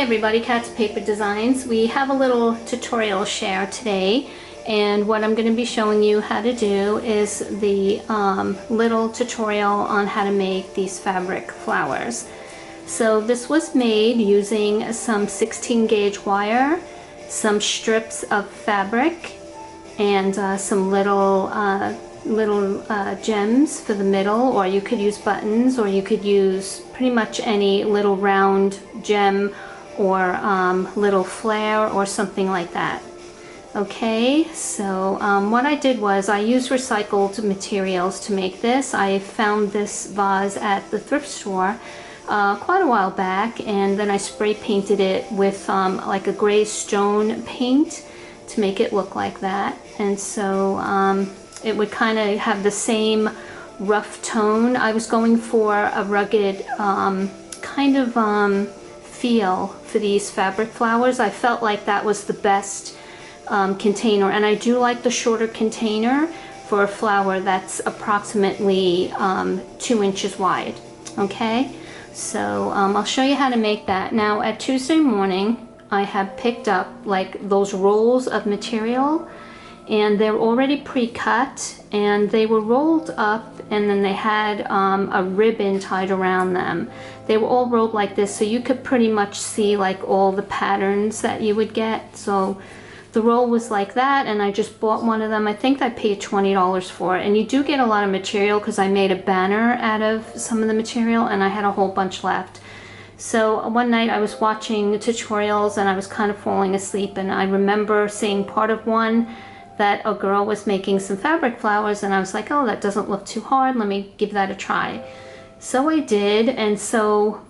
Hey everybody, Cat's Paper Designs. We have a little tutorial share today, and what I'm going to be showing you how to do is the little tutorial on how to make these fabric flowers. So this was made using some 16 gauge wire, some strips of fabric, and some little gems for the middle, or you could use buttons, or you could use pretty much any little round gem or little flare or something like that. Okay, so what I did was I used recycled materials to make this. I found this vase at the thrift store quite a while back, and then I spray painted it with like a gray stone paint to make it look like that. And so it would kind of have the same rough tone. I was going for a rugged kind of feel for these fabric flowers. I felt like that was the best container, and I do like the shorter container for a flower that's approximately 2 inches wide. Okay, so I'll show you how to make that. Now at Tuesday morning I have picked up like those rolls of material, and they're already pre-cut, and they were rolled up, and then they had a ribbon tied around them. They were all rolled like this, so you could pretty much see like all the patterns that you would get. So the roll was like that, and I just bought one of them. I think I paid $20 for it, and you do get a lot of material because I made a banner out of some of the material, and I had a whole bunch left. So one night I was watching tutorials and I was kind of falling asleep, and I remember seeing part of one that a girl was making some fabric flowers, and I was like, oh, that doesn't look too hard, let me give that a try. So I did. And so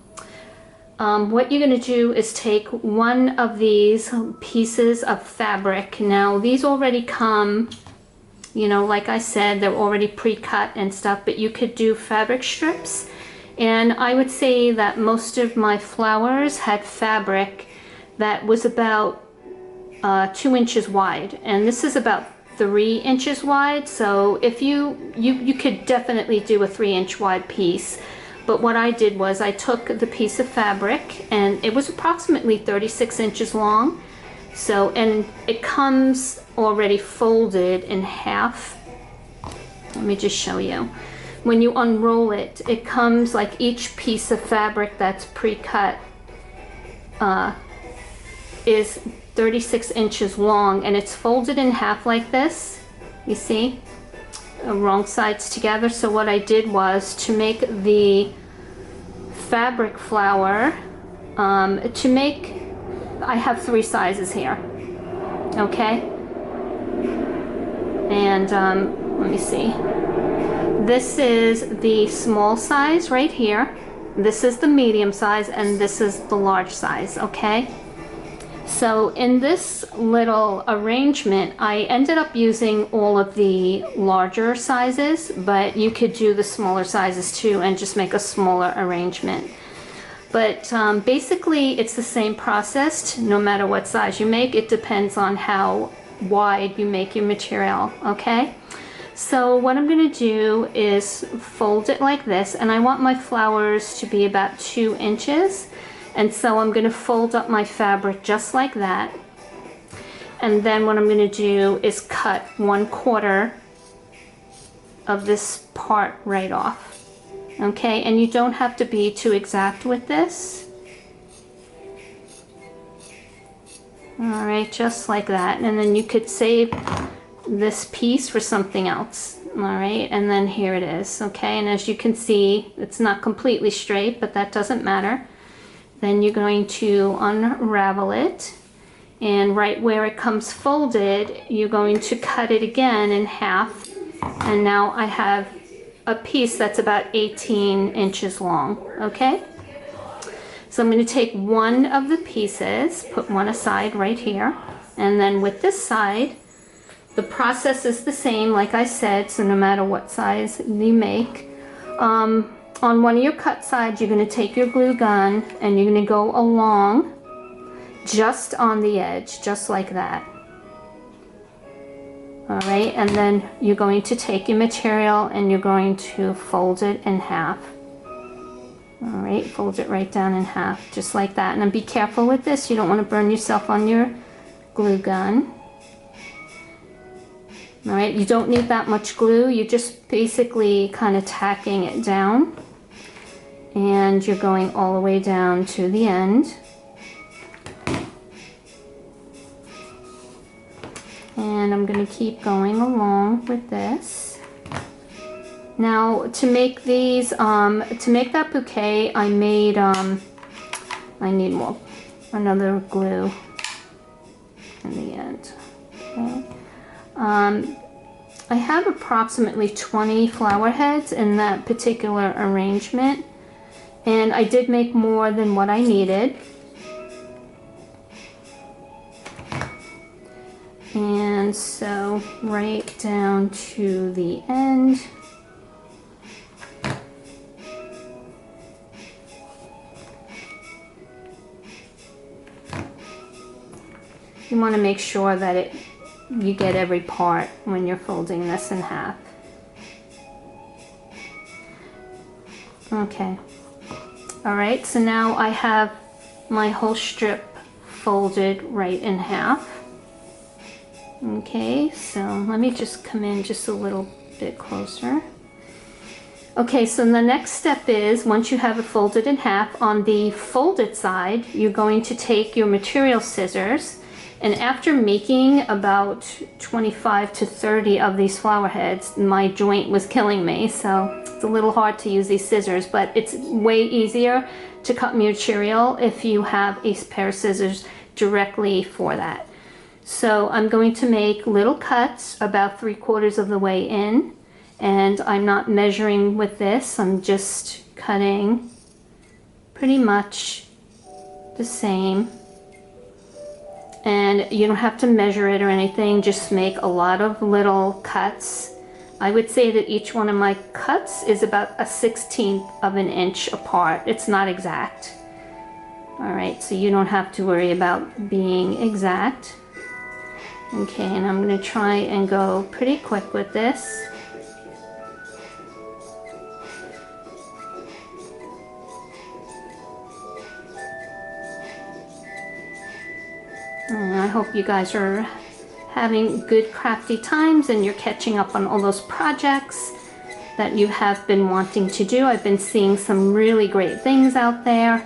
what you're going to do is take one of these pieces of fabric. Now these already come, you know, like I said, they're already pre-cut and stuff, but you could do fabric strips, and I would say that most of my flowers had fabric that was about 2 inches wide, and this is about 3 inches wide. So if you could definitely do a 3-inch wide piece, but what I did was I took the piece of fabric, and it was approximately 36 inches long. So, and it comes already folded in half. Let me just show you. When you unroll it, it comes like each piece of fabric that's pre-cut is 36 inches long, and it's folded in half like this. You see, wrong sides together. So what I did was, to make the fabric flower, I have 3 sizes here. Okay, and let me see. This is the small size right here. This is the medium size, and this is the large size. Okay. So in this little arrangement, I ended up using all of the larger sizes, but you could do the smaller sizes too and just make a smaller arrangement. But basically it's the same process no matter what size you make. It depends on how wide you make your material. Okay, so what I'm going to do is fold it like this, and I want my flowers to be about 2 inches. And so I'm going to fold up my fabric just like that, and then what I'm going to do is cut 1/4 of this part right off. Okay, and you don't have to be too exact with this. Alright, just like that, and then you could save this piece for something else. Alright, and then here it is. Okay, and as you can see, it's not completely straight, but that doesn't matter. Then you're going to unravel it, and right where it comes folded, you're going to cut it again in half, and now I have a piece that's about 18 inches long. Okay, so I'm going to take one of the pieces, put one aside right here, and then with this side, the process is the same like I said, so no matter what size you make, on one of your cut sides, you're going to take your glue gun, and you're going to go along just on the edge, just like that. Alright, and then you're going to take your material and you're going to fold it in half. All right, fold it right down in half, just like that. And then be careful with this. You don't want to burn yourself on your glue gun. All right, you don't need that much glue. You're just basically kind of tacking it down. And you're going all the way down to the end. And I'm going to keep going along with this. Now, to make these, to make that bouquet, I made, I need another glue in the end. Okay. I have approximately 20 flower heads in that particular arrangement, and I did make more than what I needed. And so right down to the end. You want to make sure that you get every part when you're folding this in half. Okay. All right, so now I have my whole strip folded right in half. Okay, so let me just come in just a little bit closer. Okay, so the next step is, once you have it folded in half, on the folded side, you're going to take your material scissors, and after making about 25 to 30 of these flower heads, my joint was killing me, so it's a little hard to use these scissors, but it's way easier to cut material if you have a pair of scissors directly for that. So I'm going to make little cuts about 3/4 of the way in, and I'm not measuring with this. I'm just cutting pretty much the same. And you don't have to measure it or anything, just make a lot of little cuts. I would say that each one of my cuts is about a 1/16 of an inch apart. It's not exact. All right, so you don't have to worry about being exact. Okay, and I'm going to try and go pretty quick with this. And I hope you guys are having good crafty times and you're catching up on all those projects that you have been wanting to do. I've been seeing some really great things out there.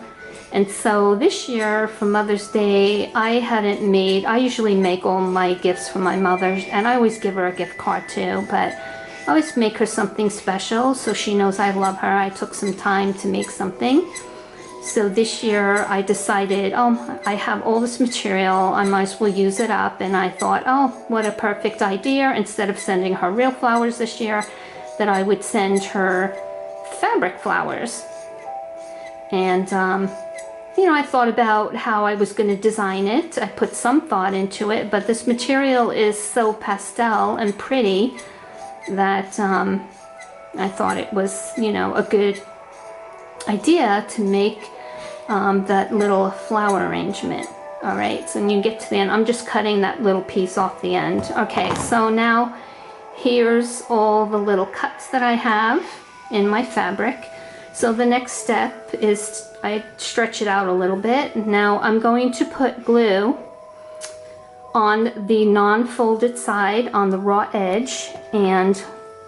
And so this year for Mother's Day, I usually make all my gifts for my mother, and I always give her a gift card too, but I always make her something special so she knows I love her. I took some time to make something. So this year I decided, I have all this material, I might as well use it up, and I thought, oh, what a perfect idea. Instead of sending her real flowers this year, that I would send her fabric flowers. And you know, I thought about how I was going to design it. I put some thought into it, but this material is so pastel and pretty that I thought it was, you know, a good idea to make that little flower arrangement. All right, so when you get to the end, I'm just cutting that little piece off the end. Okay, so now here's all the little cuts that I have in my fabric. So the next step is I stretch it out a little bit. Now I'm going to put glue on the non-folded side on the raw edge, and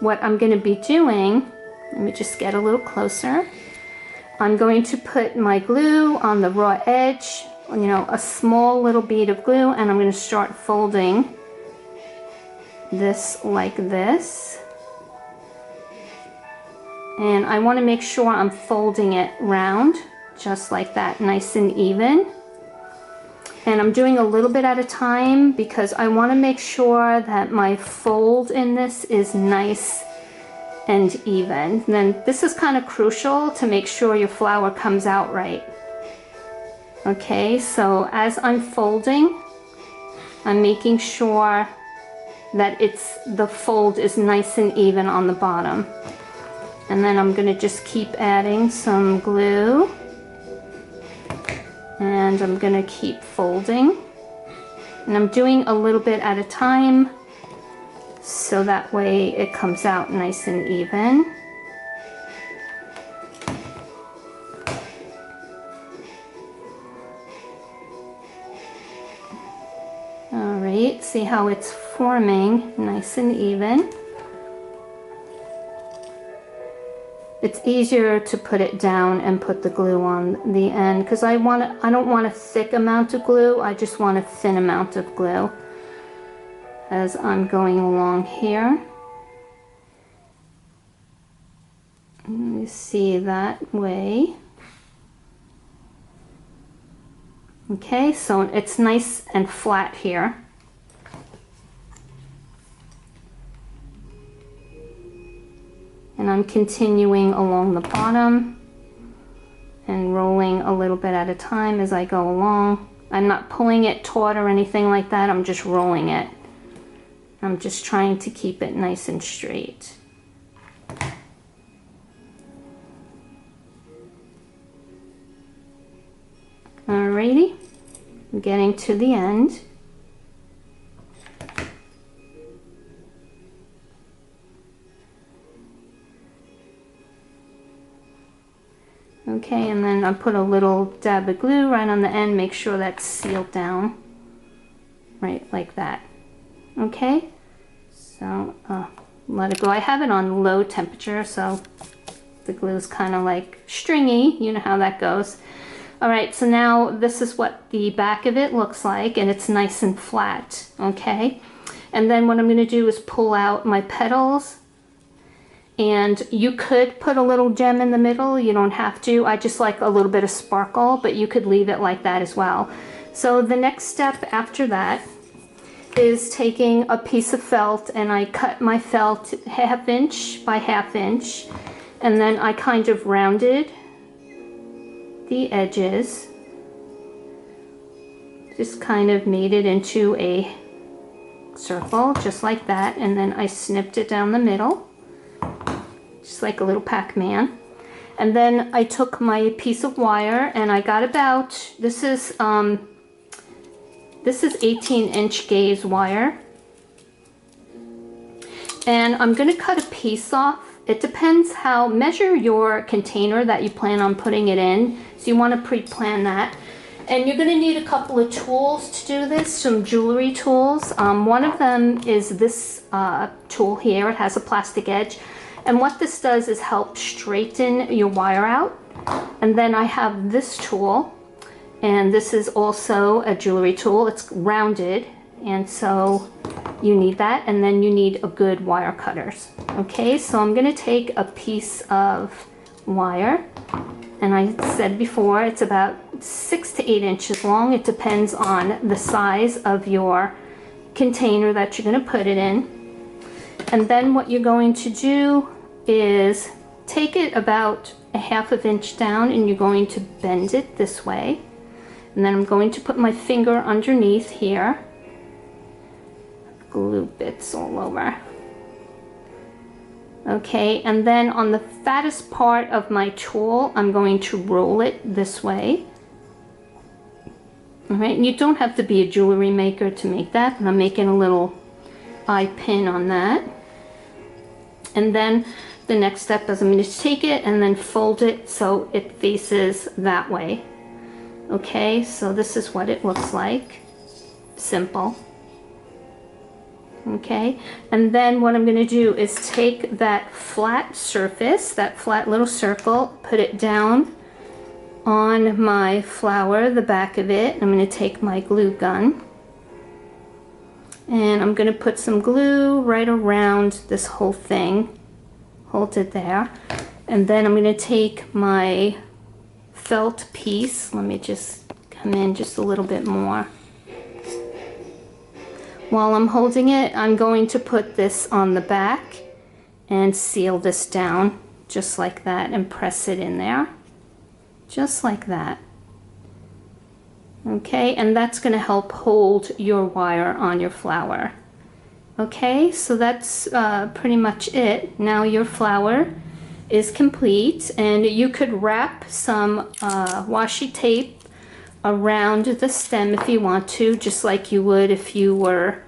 what I'm going to be doing, let me just get a little closer. I'm going to put my glue on the raw edge, you know, a small little bead of glue, and I'm going to start folding this like this. And I want to make sure I'm folding it round, just like that, nice and even. And I'm doing a little bit at a time because I want to make sure that my fold in this is nice and even. And then this is kind of crucial to make sure your flower comes out right. Okay, so as I'm folding, I'm making sure that the fold is nice and even on the bottom. And then I'm going to just keep adding some glue. And I'm going to keep folding. And I'm doing a little bit at a time, so that way it comes out nice and even. right. See how it's forming nice and even. It's easier to put it down and put the glue on the end because I don't want a thick amount of glue, I just want a thin amount of glue as I'm going along here. You see that way. Okay, so it's nice and flat here. And I'm continuing along the bottom and rolling a little bit at a time as I go along. I'm not pulling it taut or anything like that, I'm just rolling it. I'm just trying to keep it nice and straight. Alrighty, I'm getting to the end. Okay, and then I put a little dab of glue right on the end, make sure that's sealed down, right like that. Okay, so let it go. I have it on low temperature, so the glue is kind of like stringy, you know how that goes. All right, so now this is what the back of it looks like, and it's nice and flat, okay? And then what I'm gonna do is pull out my petals, and you could put a little gem in the middle, you don't have to. I just like a little bit of sparkle, but you could leave it like that as well. So the next step after that is taking a piece of felt, and I cut my felt 1/2 inch by 1/2 inch, and then I kind of rounded the edges, just kind of made it into a circle just like that, and then I snipped it down the middle just like a little Pac-Man. And then I took my piece of wire, and I got about, this is 18-inch gauze wire, and I'm gonna cut a piece off. It depends how, measure your container that you plan on putting it in. So you want to pre-plan that. And you're going to need a couple of tools to do this, some jewelry tools. One of them is this tool here. It has a plastic edge. And what this does is help straighten your wire out. And then I have this tool, and this is also a jewelry tool. It's rounded, and so you need that, and then you need a good wire cutters. Okay, so I'm gonna take a piece of wire, and I said before it's about 6 to 8 inches long. It depends on the size of your container that you're gonna put it in. And then what you're going to do is take it about 1/2 inch down, and you're going to bend it this way. And then I'm going to put my finger underneath here. Glue bits all over. Okay, and then on the fattest part of my tool, I'm going to roll it this way. All right, and you don't have to be a jewelry maker to make that, but I'm making a little eye pin on that. And then the next step is I'm going to take it and then fold it so it faces that way. Okay, so this is what it looks like. Simple. Okay, and then what I'm going to do is take that flat surface, that flat little circle, put it down on my flower, the back of it. I'm going to take my glue gun, and I'm going to put some glue right around this whole thing, hold it there, and then I'm going to take my felt piece. Let me just come in just a little bit more. While I'm holding it, I'm going to put this on the back and seal this down just like that, and press it in there just like that. Okay, and that's going to help hold your wire on your flower. Okay, so that's pretty much it. Now your flower is complete, and you could wrap some washi tape around the stem if you want to, just like you would if you were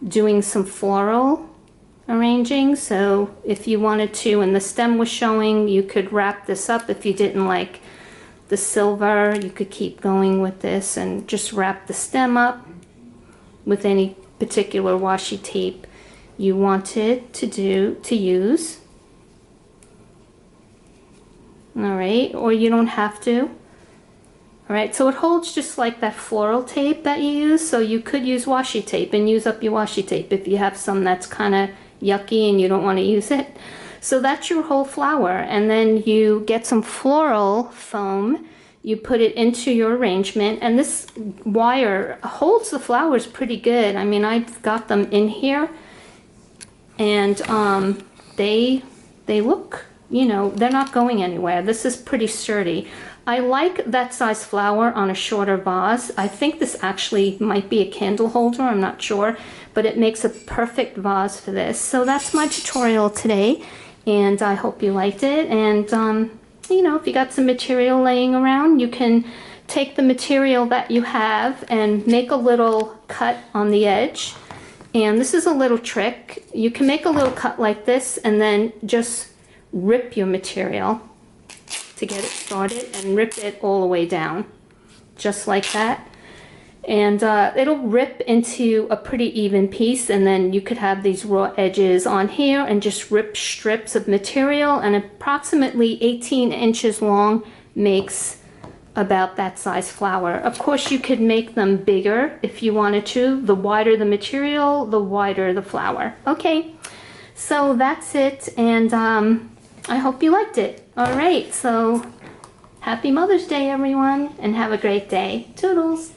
doing some floral arranging. So if you wanted to and the stem was showing, you could wrap this up. If you didn't like the silver, you could keep going with this and just wrap the stem up with any particular washi tape you wanted to use. All right, or you don't have to. All right, so it holds just like that floral tape that you use, so you could use washi tape and use up your washi tape if you have some that's kind of yucky and you don't want to use it. So that's your whole flower, and then you get some floral foam, you put it into your arrangement, and this wire holds the flowers pretty good. I mean, I've got them in here, and they look, you know, they're not going anywhere. This is pretty sturdy. I like that size flower on a shorter vase. I think this actually might be a candle holder, I'm not sure, but it makes a perfect vase for this. So that's my tutorial today, and I hope you liked it. And you know, if you got some material laying around, you can take the material that you have and make a little cut on the edge. And this is a little trick. You can make a little cut like this and then just rip your material to get it started, and rip it all the way down, just like that. And it'll rip into a pretty even piece, and then you could have these raw edges on here and just rip strips of material, and approximately 18 inches long makes about that size flower. Of course, you could make them bigger if you wanted to. The wider the material, the wider the flower. Okay, so that's it, and I hope you liked it. All right, so happy Mother's Day, everyone, and have a great day. Toodles.